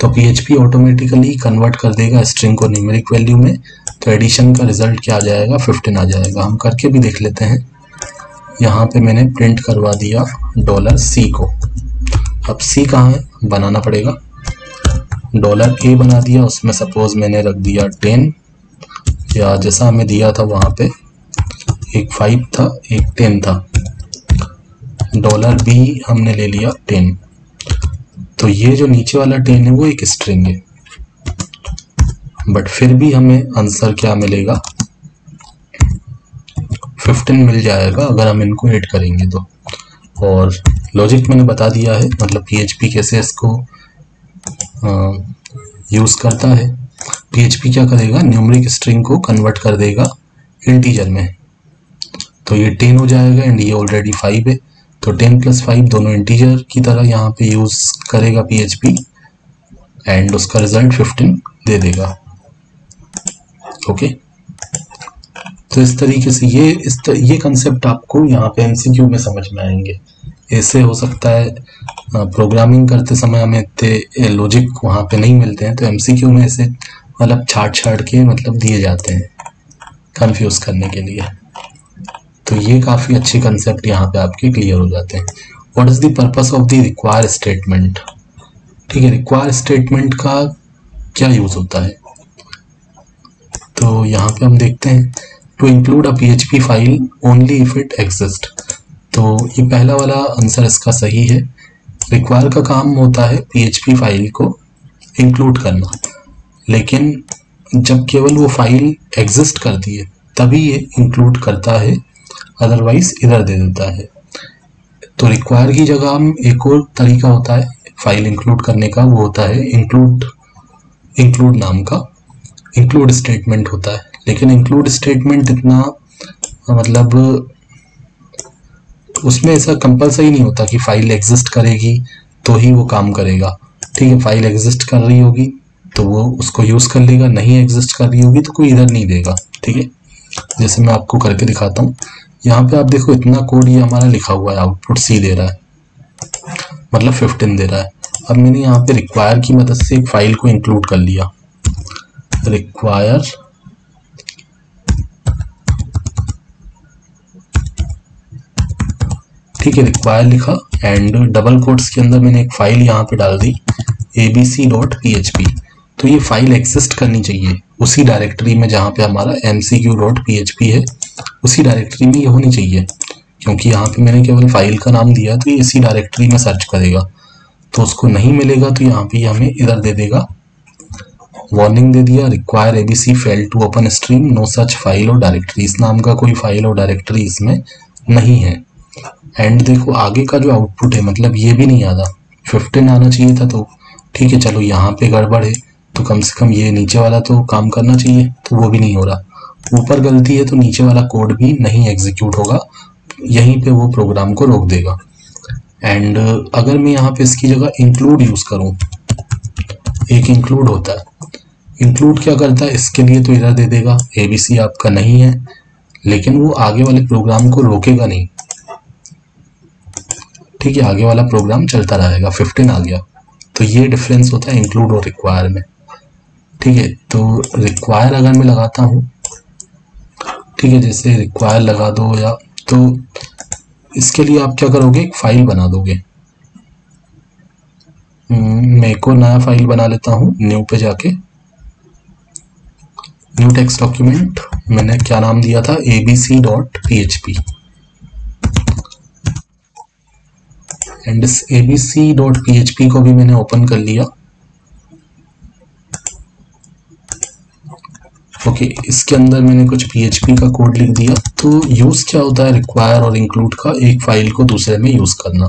तो PHP ऑटोमेटिकली कन्वर्ट कर देगा स्ट्रिंग को न्यूमरिक वैल्यू में। तो एडिशन का रिजल्ट क्या आ जाएगा, 15 आ जाएगा। हम करके भी देख लेते हैं। यहाँ पे मैंने प्रिंट करवा दिया $C को। अब C कहाँ है, बनाना पड़ेगा। $A बना दिया, उसमें सपोज मैंने रख दिया 10, या जैसा हमें दिया था वहाँ पे एक 5 था एक 10 था। $B हमने ले लिया 10, तो ये जो नीचे वाला 10 है वो एक स्ट्रिंग है, बट फिर भी हमें आंसर क्या मिलेगा, 15 मिल जाएगा अगर हम इनको ऐड करेंगे तो। और लॉजिक मैंने बता दिया है, मतलब PHP कैसे इसको यूज़ करता है। PHP क्या करेगा, न्यूमरिक स्ट्रिंग को कन्वर्ट कर देगा इंटीजर में, तो ये 10 हो जाएगा एंड ये ऑलरेडी 5 है, तो 10 + 5 दोनों इंटीजर की तरह यहाँ पे यूज़ करेगा PHP एंड उसका रिजल्ट 15 दे देगा। ओके, तो इस तरीके से ये कंसेप्ट आपको यहाँ पे MCQ में समझ में आएंगे। ऐसे हो सकता है प्रोग्रामिंग करते समय हमें इतने लॉजिक वहाँ पे नहीं मिलते हैं, तो MCQ में ऐसे मतलब छाट के मतलब दिए जाते हैं कंफ्यूज करने के लिए। तो ये काफ़ी अच्छे कंसेप्ट यहाँ पे आपके क्लियर हो जाते हैं। What is the purpose of the require statement. ठीक है, रिक्वायर स्टेटमेंट का क्या यूज़ होता है, तो यहाँ पे हम देखते हैं to include a PHP file only if it exist. तो ये पहला वाला आंसर इसका सही है। रिक्वायर का काम होता है PHP फाइल को इंक्लूड करना, लेकिन जब केवल वो फाइल एग्जिस्ट करती है तभी ये इंक्लूड करता है, अदरवाइज इधर दे देता है। तो रिक्वायर की जगह हम एक और तरीका होता है फाइल इंक्लूड करने का, वो होता है इंक्लूड नाम का इंक्लूड स्टेटमेंट होता है। लेकिन इंक्लूड स्टेटमेंट इतना मतलब उसमें ऐसा कंपलसरी नहीं होता कि फाइल एग्जिस्ट करेगी तो ही वो काम करेगा। ठीक है, फाइल एग्जिस्ट कर रही होगी तो वो उसको यूज़ कर लेगा, नहीं एग्जिस्ट कर रही होगी तो कोई इधर नहीं देगा। ठीक है, जैसे मैं आपको करके दिखाता हूँ। यहाँ पे आप देखो इतना कोड ये हमारा लिखा हुआ है, आउटपुट C दे रहा है, मतलब 15 दे रहा है। अब मैंने यहाँ पे रिक्वायर की मदद से एक फाइल को इंक्लूड कर लिया, रिक्वायर ठीक है, रिक्वायर लिखा एंड डबल कोट्स के अंदर मैंने एक फाइल यहाँ पे डाल दी abc.php। तो ये फाइल एग्जिस्ट करनी चाहिए उसी डायरेक्टरी में जहाँ पे हमारा mcq.php है, उसी डायरेक्टरी में ये होनी चाहिए, क्योंकि यहाँ पे मैंने केवल फाइल का नाम दिया तो ये इसी डायरेक्टरी में सर्च करेगा। तो उसको नहीं मिलेगा तो यहाँ पे हमें इधर दे देगा, वार्निंग दे दिया, require ABC fail to open stream, no such file और डायरेक्टरी। इस नाम का कोई फाइल और डायरेक्टरी इसमें नहीं है। एंड देखो आगे का जो आउटपुट है, मतलब ये भी नहीं आता, 15 आना चाहिए था। तो ठीक है, चलो यहाँ पे गड़बड़ है तो कम से कम ये नीचे वाला तो काम करना चाहिए, तो वो भी नहीं हो रहा। ऊपर गलती है तो नीचे वाला कोड भी नहीं एग्जीक्यूट होगा, यहीं पे वो प्रोग्राम को रोक देगा। एंड अगर मैं यहाँ पे इसकी जगह इंक्लूड यूज़ करूँ, एक इंक्लूड होता है, इंक्लूड क्या करता है, इसके लिए तो इधर दे देगा ABC आपका नहीं है, लेकिन वो आगे वाले प्रोग्राम को रोकेगा नहीं। ठीक है, आगे वाला प्रोग्राम चलता रहेगा। 15 आ गया, तो ये डिफरेंस होता है इंक्लूड और रिक्वायर में। ठीक है, तो रिक्वायर अगर मैं लगाता हूँ, ठीक है, जैसे रिक्वायर लगा दो या तो इसके लिए आप क्या करोगे, एक फाइल बना दोगे। मैं एक और नया फाइल बना लेता हूँ, न्यू पे जाके न्यू टेक्स्ट डॉक्यूमेंट, मैंने क्या नाम दिया था, abc.php। एंड इस abc.php को भी मैंने ओपन कर लिया। ओके, इसके अंदर मैंने कुछ PHP का कोड लिख दिया। तो यूज़ क्या होता है रिक्वायर और इंक्लूड का, एक फाइल को दूसरे में यूज़ करना।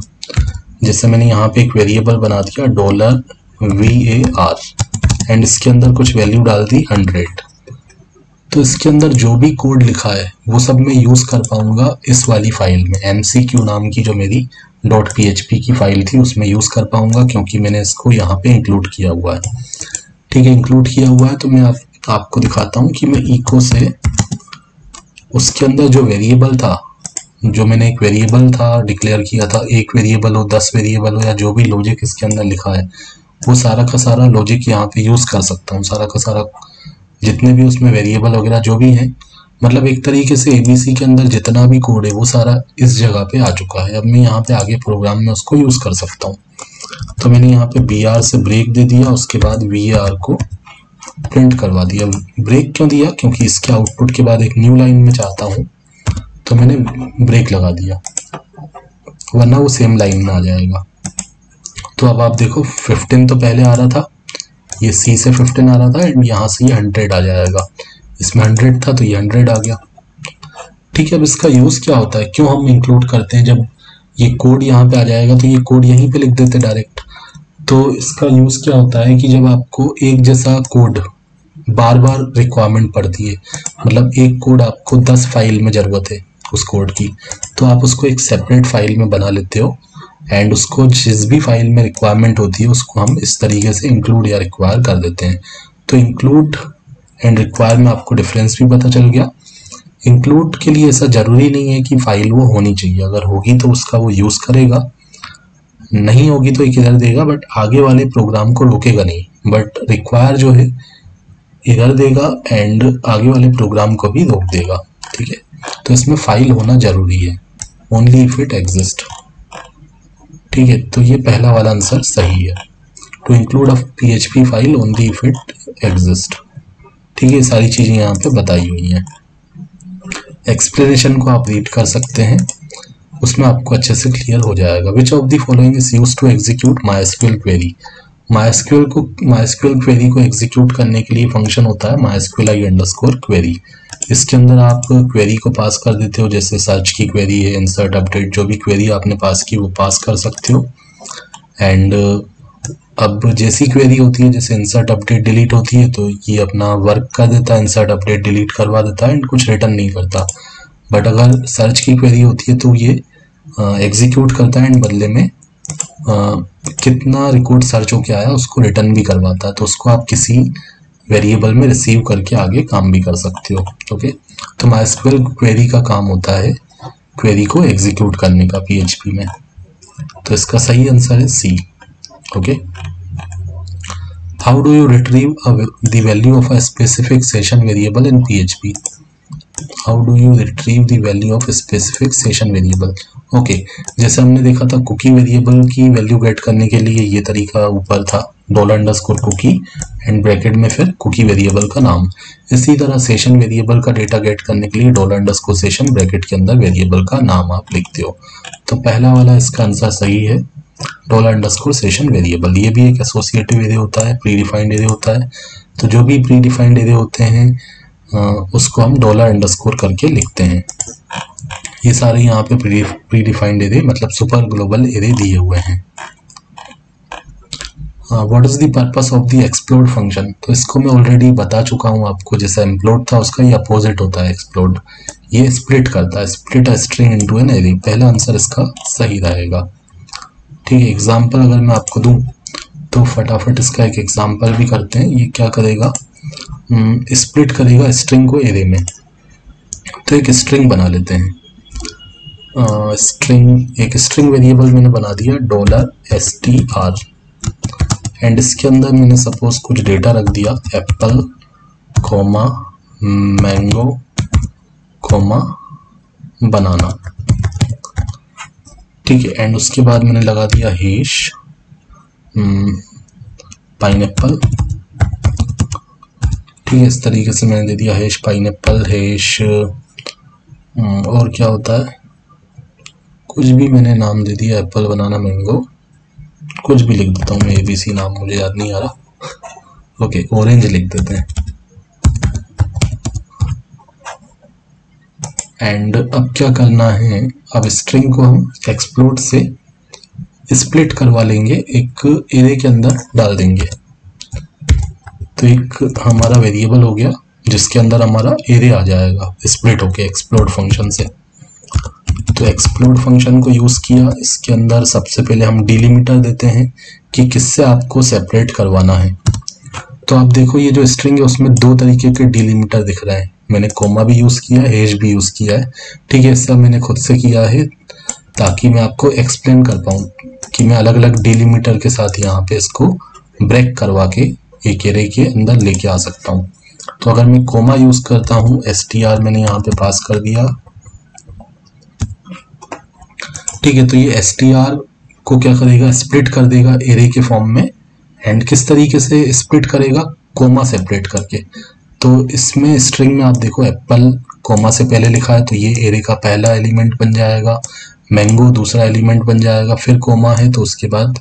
जैसे मैंने यहाँ पे एक वेरिएबल बना दिया $var एंड इसके अंदर कुछ वैल्यू डाल दी 100। तो इसके अंदर जो भी कोड लिखा है वो सब मैं यूज़ कर पाऊँगा इस वाली फाइल में, MCQ नाम की जो मेरी .php की फाइल थी उसमें यूज़ कर पाऊँगा, क्योंकि मैंने इसको यहाँ पे इंक्लूड किया हुआ है। ठीक है, इंक्लूड किया हुआ है। तो मैं आपको दिखाता हूँ कि मैं इको से उसके अंदर जो वेरिएबल था, जो मैंने एक वेरिएबल था डिक्लेयर किया था, एक वेरिएबल हो 10 वेरिएबल हो या जो भी लॉजिक इसके अंदर लिखा है, वो सारा का सारा लॉजिक यहाँ पे यूज़ कर सकता हूँ। सारा का सारा जितने भी उसमें वेरिएबल वगैरह जो भी हैं, मतलब एक तरीके से ABC के अंदर जितना भी कोड है वो सारा इस जगह पे आ चुका है। अब मैं यहाँ पे आगे प्रोग्राम में उसको यूज़ कर सकता हूँ। तो मैंने यहाँ पे BR से ब्रेक दे दिया, उसके बाद VAR को प्रिंट करवा दिया। ब्रेक क्यों दिया, क्योंकि इसके आउटपुट के बाद एक न्यू लाइन में चाहता हूँ, तो मैंने ब्रेक लगा दिया, वरना वो सेम लाइन में आ जाएगा। तो अब आप देखो 15 तो पहले आ रहा था, ये C से 15 आ रहा था एंड यहाँ से ये 100 आ जाएगा। इसमें 100 था तो ये 100 आ गया। ठीक है, अब इसका यूज़ क्या होता है, क्यों हम इंक्लूड करते हैं जब ये कोड यहाँ पे आ जाएगा, तो ये कोड यहीं पे लिख देते डायरेक्ट। तो इसका यूज़ क्या होता है कि जब आपको एक जैसा कोड बार बार रिक्वायरमेंट पड़ती है, मतलब एक कोड आपको 10 फाइल में ज़रूरत है उस कोड की, तो आप उसको एक सेपरेट फाइल में बना लेते हो, एंड उसको जिस भी फाइल में रिक्वायरमेंट होती है उसको हम इस तरीके से इंक्लूड या रिक्वायर कर देते हैं। तो इंक्लूड एंड रिक्वायर में आपको डिफरेंस भी पता चल गया। इंक्लूड के लिए ऐसा ज़रूरी नहीं है कि फाइल वो होनी चाहिए, अगर होगी तो उसका वो यूज़ करेगा, नहीं होगी तो एक एरर देगा, बट आगे वाले प्रोग्राम को रोकेगा नहीं। बट रिक्वायर जो है एरर देगा एंड आगे वाले प्रोग्राम को भी रोक देगा, ठीक है। तो इसमें फाइल होना जरूरी है, ओनली इफ इट एग्जिस्ट, ठीक है। तो ये पहला वाला आंसर सही है, to include a PHP file only if it exist, ठीक है। सारी चीज़ें यहाँ पे बताई हुई हैं। एक्सप्लेनेशन को आप रीड कर सकते हैं, उसमें आपको अच्छे से क्लियर हो जाएगा। Which of the following is used to execute MySQL query. MySQL query को एग्जीक्यूट करने के लिए फंक्शन होता है MySQLi_query। इसके अंदर आप क्वेरी को पास कर देते हो, जैसे सर्च की क्वेरी है, इंसर्ट, अपडेट, जो भी क्वेरी आपने पास की वो पास कर सकते हो। एंड अब जैसी क्वेरी होती है, जैसे इंसर्ट, अपडेट, डिलीट होती है, तो ये अपना वर्क कर देता है, इंसर्ट, अपडेट, डिलीट करवा देता है एंड कुछ रिटर्न नहीं करता। बट अगर सर्च की क्वेरी होती है तो ये एग्जीक्यूट करता है एंड बदले में कितना रिकॉर्ड सर्च होके आया उसको रिटर्न भी करवाता है। तो उसको आप किसी वेरिएबल में रिसीव करके आगे काम भी कर सकते हो, ओके। तो MySQL क्वेरी का काम होता है क्वेरी को एग्जीक्यूट करने का PHP में। तो इसका सही आंसर है C, okay. How do you retrieve the value of a specific session variable in PHP। How do you retrieve the value of specific session variable, okay. जैसे हमने देखा था कुकी वेरिएबल की वैल्यू गेट करने के लिए ये तरीका ऊपर था, $_cookie एंड ब्रैकेट में फिर कुकी वेरिएबल का नाम। इसी तरह सेशन वेरिएबल का डेटा गेट करने के लिए $_session ब्रैकेट के अंदर वेरिएबल का नाम आप लिखते हो। तो पहला वाला इसका आंसर सही है, $_session वेरिएबल। ये भी एक एसोसिएटिव एरे होता है, प्री डिफाइंड एरे होता है। तो जो भी प्री डिफाइंड एरे होते हैं उसको हम $_ करके लिखते हैं। ये सारे यहाँ पे प्री डिफाइंड एरे मतलब सुपर ग्लोबल एरे दिए हुए हैं। What is the purpose of the explode function. तो इसको मैं ऑलरेडी बता चुका हूँ आपको, जैसा इम्प्लोड था उसका ये अपोजिट होता है एक्सप्लोड। ये स्प्लिट करता है, split a string into an array. पहला आंसर इसका सही रहेगा, ठीक है। एग्जाम्पल अगर मैं आपको दूं तो फटाफट इसका एक एग्जाम्पल भी करते हैं। ये क्या करेगा, स्प्लिट करेगा स्ट्रिंग को एरे में। तो एक स्ट्रिंग बना लेते हैं, एक स्ट्रिंग वेरिएबल मैंने बना दिया $str एंड इसके अंदर मैंने सपोज कुछ डेटा रख दिया एप्पल, मैंगो, बनाना, ठीक है। एंड उसके बाद मैंने लगा दिया हैश पाइनएप्पल, ठीक है। इस तरीके से मैंने दे दिया हैश पाइनएप्पल, हैश और क्या होता है, कुछ भी मैंने नाम दे दिया, एप्पल, बनाना, मैंगो, कुछ भी लिख देता हूँ मैं, ABC नाम मुझे याद नहीं आ रहा, ओके। ऑरेंज लिख देते हैं। एंड अब क्या करना है, अब स्ट्रिंग को हम एक्सप्लोड से स्प्लिट करवा लेंगे, एक एरे के अंदर डाल देंगे। तो एक हमारा वेरिएबल हो गया जिसके अंदर हमारा एरे आ जाएगा स्प्लिट होके एक्सप्लोड फंक्शन से। तो एक्सप्लोड फंक्शन को यूज किया, इसके अंदर सबसे पहले हम डिलिमिटर देते हैं कि किससे आपको सेपरेट करवाना है। तो आप देखो ये जो स्ट्रिंग है उसमें दो तरीके के डिलिमिटर दिख रहे हैं, मैंने कोमा भी यूज किया है, हैश भी यूज किया है, ठीक है। इससे मैंने खुद से किया है ताकि मैं आपको एक्सप्लेन कर पाऊँ कि मैं अलग अलग डिलिमिटर के साथ यहाँ पे इसको ब्रेक करवा के एक एरे के अंदर लेके आ सकता हूँ। तो अगर मैं कोमा यूज करता हूँ, str मैंने यहाँ पे पास कर दिया, ठीक है। तो ये str को क्या करेगा, स्प्लिट कर देगा एरे के फॉर्म में। एंड किस तरीके से स्प्लिट करेगा, कोमा सेपरेट करके। तो इसमें स्ट्रिंग में आप देखो एप्पल कोमा से पहले लिखा है, तो ये एरे का पहला एलिमेंट बन जाएगा, मैंगो दूसरा एलिमेंट बन जाएगा, फिर कोमा है तो उसके बाद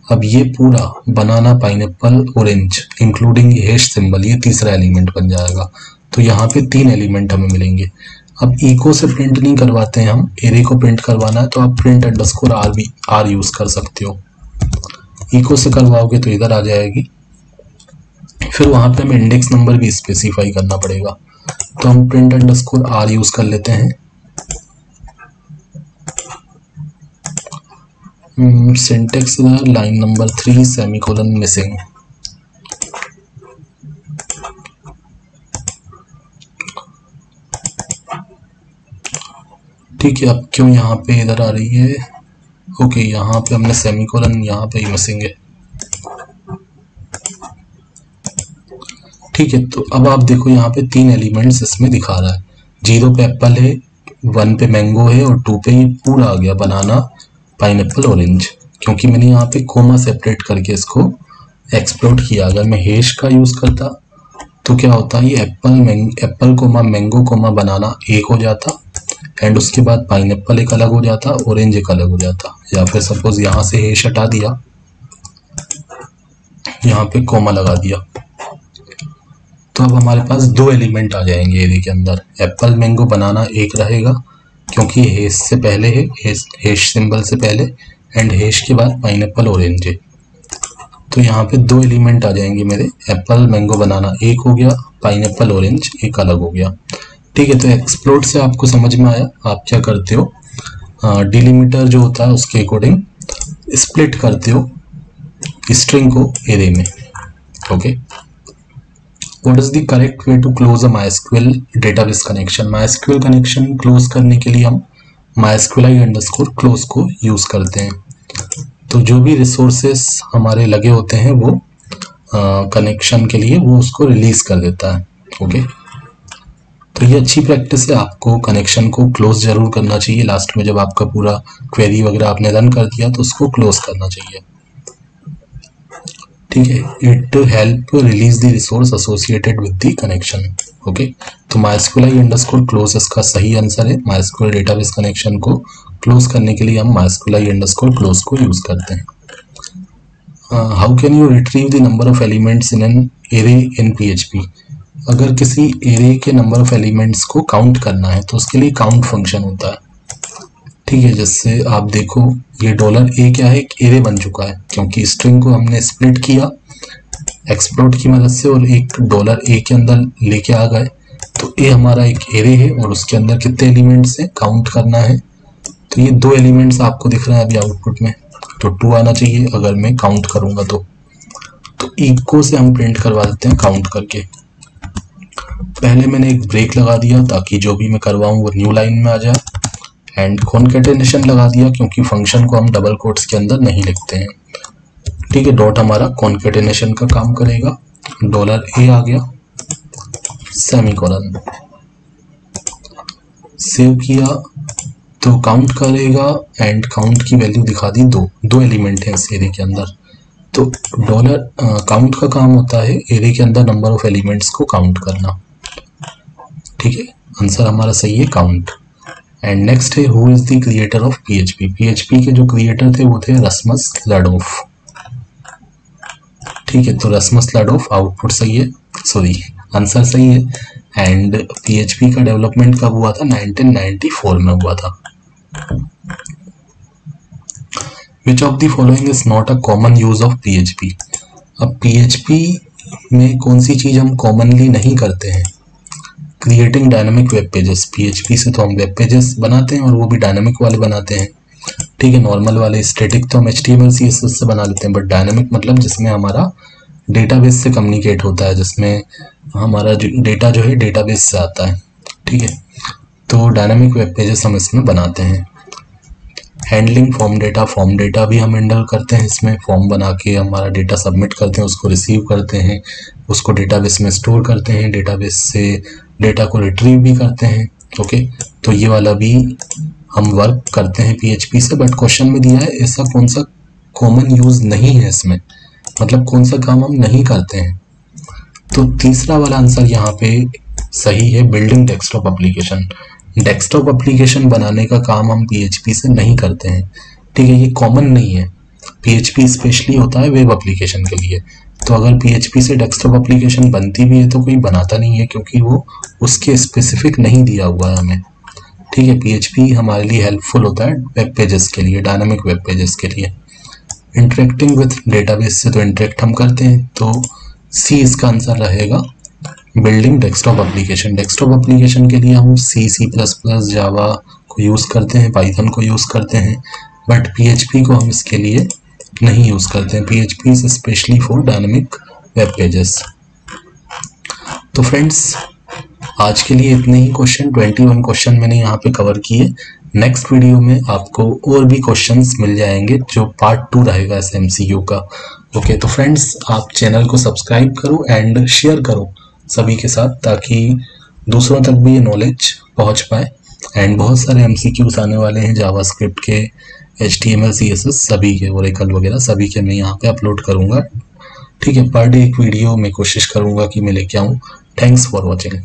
अब ये पूरा banana, pineapple, orange including hash symbol ये तीसरा एलिमेंट बन जाएगा। तो यहाँ पे 3 एलिमेंट हमें मिलेंगे। अब इको से प्रिंट नहीं करवाते हैं हम, एरे को प्रिंट करवाना है तो आप प्रिंट अंडरस्कोर आर यूज कर सकते हो। इको से करवाओगे तो इधर आ जाएगी, फिर वहां पे हमें इंडेक्स नंबर भी स्पेसिफाई करना पड़ेगा, तो हम प्रिंट अंडरस्कोर आर यूज कर लेते हैं। Syntax line number 3 semicolon missing. ठीक है, अब क्यों यहाँ पे इधर आ रही है? ओके, यहाँ पे हमने सेमीकोलन यहाँ पे ही मिसिंग है। ठीक है, तो अब आप देखो यहाँ पे 3 एलिमेंट्स इसमें दिखा रहा है। 0 पे एप्पल है, 1 पे मैंगो है और 2 पे ये पूरा आ गया बनाना पाइनएप्पल ऑरेंज, क्योंकि मैंने यहाँ पे कोमा सेपरेट करके इसको एक्सप्लोर किया। अगर मैं हैश का यूज करता तो क्या होता, ये एप्पल कोमा मैंगो कोमा बनाना एक हो जाता, एंड उसके बाद पाइनएप्पल एक अलग हो जाता, ऑरेंज एक अलग हो जाता। या फिर सपोज यहाँ से हैश हटा दिया, यहाँ पे कोमा लगा दिया, तो अब हमारे पास 2 एलिमेंट आ जाएंगे एरे के अंदर। एप्पल मैंगो बनाना एक रहेगा क्योंकि हैश से पहले है, हैश सिंबल से पहले, एंड हैश के बाद पाइनएप्पल ऑरेंज है। तो यहाँ पे 2 एलिमेंट आ जाएंगे मेरे। एप्पल मैंगो बनाना एक हो गया, पाइनएप्पल ऑरेंज एक अलग हो गया। ठीक है, तो एक्सप्लोर से आपको समझ में आया। आप क्या करते हो, डिलीमीटर जो होता है उसके अकॉर्डिंग स्प्लिट करते हो स्ट्रिंग को एरे में। Okay, what is the correct way to close a MySQL database connection? MySQL connection close करने के लिए हम MySQLi_close को यूज करते हैं। तो जो भी रिसोर्सेस हमारे लगे होते हैं वो कनेक्शन के लिए वो उसको रिलीज कर देता है। ओके, तो ये अच्छी प्रैक्टिस है, आपको कनेक्शन को क्लोज जरूर करना चाहिए। लास्ट में जब आपका पूरा क्वेरी वगैरह आपने रन कर दिया तो उसको क्लोज करना चाहिए। ठीक है, it help release the resource associated with the connection. Okay, तो MySQLi_close इसका सही आंसर है। MySQL डेटाबेस कनेक्शन को क्लोज करने के लिए हम MySQLi_close को यूज करते हैं। How can you retrieve the number of elements in an array in PHP? अगर किसी एरे के नंबर ऑफ एलिमेंट्स को काउंट करना है तो उसके लिए काउंट फंक्शन होता है। ठीक है, जैसे आप देखो ये $a क्या है, एक एरे बन चुका है क्योंकि स्ट्रिंग को हमने स्प्लिट किया एक्सप्लोर की मदद से और एक $a के अंदर लेके आ गए। तो ए हमारा एक एरे है और उसके अंदर कितने एलिमेंट्स हैं काउंट करना है। तो ये 2 एलिमेंट्स आपको दिख रहे हैं अभी आउटपुट में, तो 2 आना चाहिए अगर मैं काउंट करूंगा तो इको से हम प्रिंट करवा देते हैं काउंट करके। पहले मैंने एक ब्रेक लगा दिया ताकि जो भी मैं करवाऊं वो न्यू लाइन में आ जाए, एंड कॉन्केटेनेशन लगा दिया क्योंकि फंक्शन को हम डबल कोट्स के अंदर नहीं लिखते हैं। ठीक है, डॉट हमारा कॉन्केटेनेशन का काम करेगा। $a आ गया, सेमीकोलन, सेव किया तो काउंट करेगा एंड काउंट की वैल्यू दिखा दी 2 एलिमेंट है इस एरे के अंदर। तो काउंट का काम होता है एरे के अंदर नंबर ऑफ एलिमेंट्स को काउंट करना। ठीक है, आंसर हमारा सही है काउंट। एंड नेक्स्ट है who is the creator of PHP? PHP के जो क्रिएटर थे वो थे रसमस लडोफ। ठीक है, तो रसमस लडोफ आउटपुट सही है, सॉरी आंसर सही है। एंड PHP का डेवलपमेंट कब हुआ था? 1994 में हुआ था। Which of the following is not a common use of PHP? अब PHP में कौन सी चीज हम कॉमनली नहीं करते हैं? Creating dynamic web pages. PHP से तो हम वेब पेजेस बनाते हैं और वो भी डायनामिक वाले बनाते हैं। ठीक है, नॉर्मल वाले स्टैटिक तो हम HTML CSS से बना लेते हैं, बट डायनामिक मतलब जिसमें हमारा डेटाबेस से कम्युनिकेट होता है, जिसमें हमारा डेटा जो है डेटाबेस से आता है। ठीक है, तो डायनामिक वेब पेजेस हम इसमें बनाते हैं। हैंडलिंग फॉर्म डेटा भी हम हैंडल करते हैं इसमें। फॉर्म बना के हमारा डेटा सबमिट करते हैं, उसको रिसीव करते हैं, उसको डेटाबेस में स्टोर करते हैं, डेटाबेस से डेटा को रिट्रीव भी करते हैं। ओके, तो ये वाला भी हम वर्क करते हैं PHP से। बट क्वेश्चन में दिया है ऐसा कौन सा कॉमन यूज नहीं है इसमें, मतलब कौन सा काम हम नहीं करते हैं। तो तीसरा वाला आंसर यहाँ पे सही है, building desktop application. Desktop application बनाने का काम हम PHP से नहीं करते हैं। ठीक है, ये कॉमन नहीं है, PHP स्पेशली होता है वेब एप्लीकेशन के लिए। तो अगर PHP से डेस्कटॉप एप्लीकेशन बनती भी है तो कोई बनाता नहीं है क्योंकि वो उसके स्पेसिफिक नहीं दिया हुआ है हमें। ठीक है, PHP हमारे लिए हेल्पफुल होता है वेब पेजेस के लिए, डायनामिक वेब पेजेस के लिए। इंटरेक्टिंग विथ डेटाबेस से तो इंटरेक्ट हम करते हैं, तो सी इसका आंसर रहेगा। Building desktop application, desktop application के लिए हम C++, जावा को यूज़ करते हैं, पाइथन को यूज़ करते हैं, बट PHP को हम इसके लिए नहीं यूज़ करते हैं। PHP is specially for dynamic web pages. तो फ्रेंड्स आज के लिए इतने ही क्वेश्चन, 21 क्वेश्चन मैंने यहाँ पे कवर किए। नेक्स्ट वीडियो में आपको और भी क्वेश्चंस मिल जाएंगे जो पार्ट 2 रहेगा इस MCQ का। ओके, तो फ्रेंड्स आप चैनल को सब्सक्राइब करो एंड शेयर करो सभी के साथ, ताकि दूसरों तक भी ये नॉलेज पहुँच पाए। एंड बहुत सारे MCQs आने वाले हैं जावास्क्रिप्ट के, HTML CSS सभी के, ओरेकल वगैरह सभी के मैं यहाँ पे अपलोड करूँगा। ठीक है, पर डे एक वीडियो मैं कोशिश करूँगा कि मैं लेके आऊँ। Thanks for watching.